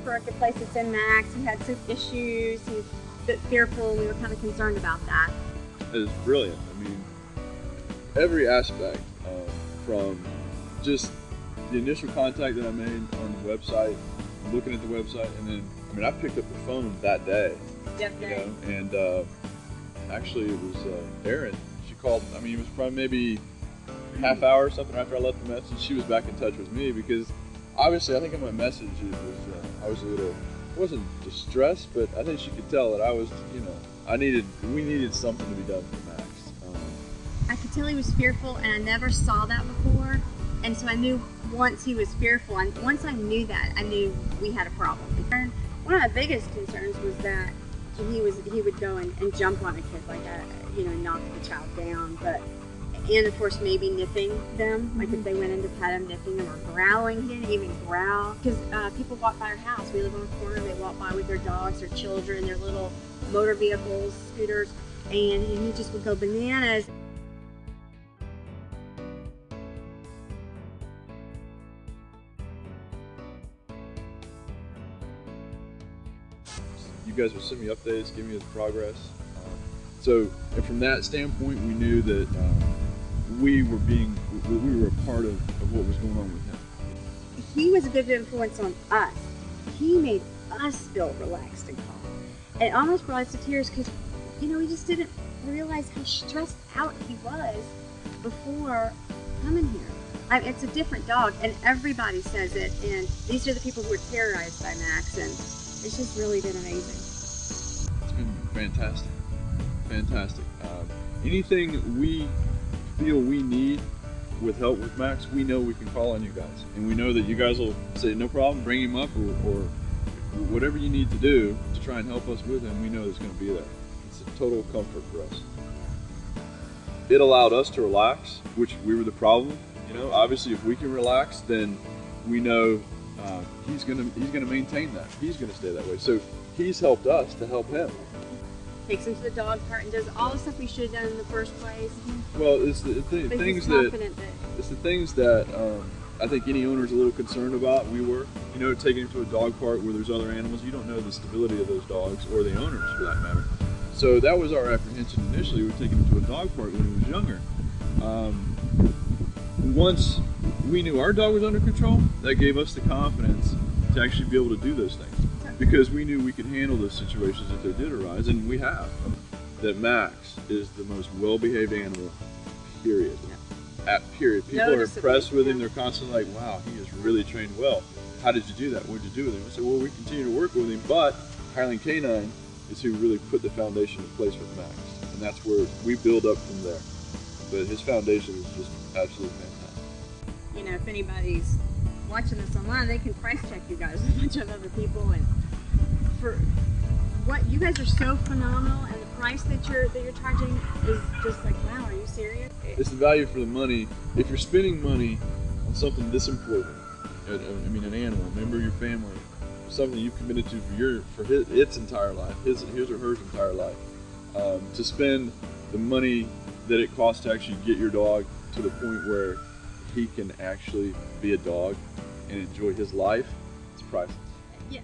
for a good place to send Max. He had some issues. He was a bit fearful. We were kind of concerned about that. It was brilliant. I mean, every aspect, from just the initial contact that I made on the website, looking at the website, and then, I mean, I picked up the phone that day. Yep, you know, and actually it was Erin. She called, I mean, it was probably maybe half hour or something after I left the message. She was back in touch with me because obviously I think in my message it was, I was a little, I wasn't distressed, but I think she could tell that I was, you know, we needed something to be done for Max. I could tell he was fearful, and I never saw that before. And so I knew once he was fearful, and once I knew that, I knew we had a problem. And one of my biggest concerns was that he would go and jump on a kid, like knock the child down, and of course maybe nipping them, like if they went in to pet him, nipping them or growling. He didn't even growl, because people walk by our house. We live on a corner. They walk by with their dogs, their children, their little motor vehicles, scooters, and he just would go bananas. You guys would send me updates, give me his progress. And from that standpoint, we knew that we were a part of what was going on with him. He was a good influence on us. He made us feel relaxed and calm. It almost brought us to tears because, we just didn't realize how stressed out he was before coming here. I mean, it's a different dog, and everybody says it, and these are the people who are terrorized by Max, and it's just really been amazing. It's been fantastic. Fantastic. Anything we feel we need with help with Max, we know we can call on you guys. And we know that you guys will say, no problem, bring him up, or whatever you need to do to try and help us with him, we know it's going to be there. It's a total comfort for us. It allowed us to relax, which we were the problem. Obviously if we can relax, then we know he's gonna maintain that. He's gonna stay that way. So he's helped us to help him. Takes him to the dog park and does all the stuff we should have done in the first place. Well, it's the things that I think any owner's a little concerned about. We were, taking him to a dog park where there's other animals. You don't know the stability of those dogs, or the owners for that matter. So that was our apprehension initially. We were taking him to a dog park when he was younger. Once we knew our dog was under control, that gave us the confidence to actually be able to do those things, because we knew we could handle those situations if they did arise, and we have. That Max is the most well-behaved animal, period. Yeah. Period. People are impressed with him. They're constantly like, wow, he is really trained well. How did you do that? What did you do with him? I said, well, we continue to work with him, but Highland Canine is who really put the foundation in place with Max, and that's where we build up from there. But his foundation is just absolutely fantastic. If anybody's watching this online, they can price check you guys with a bunch of other people, and for what you guys are so phenomenal, and the price that you're charging is just like, wow, are you serious? It's the value for the money. If you're spending money on something this important, an animal, a member of your family, something you've committed to for its entire life, his or her entire life, to spend the money that it costs to actually get your dog to the point where he can actually be a dog and enjoy his life, it's priceless. Yeah.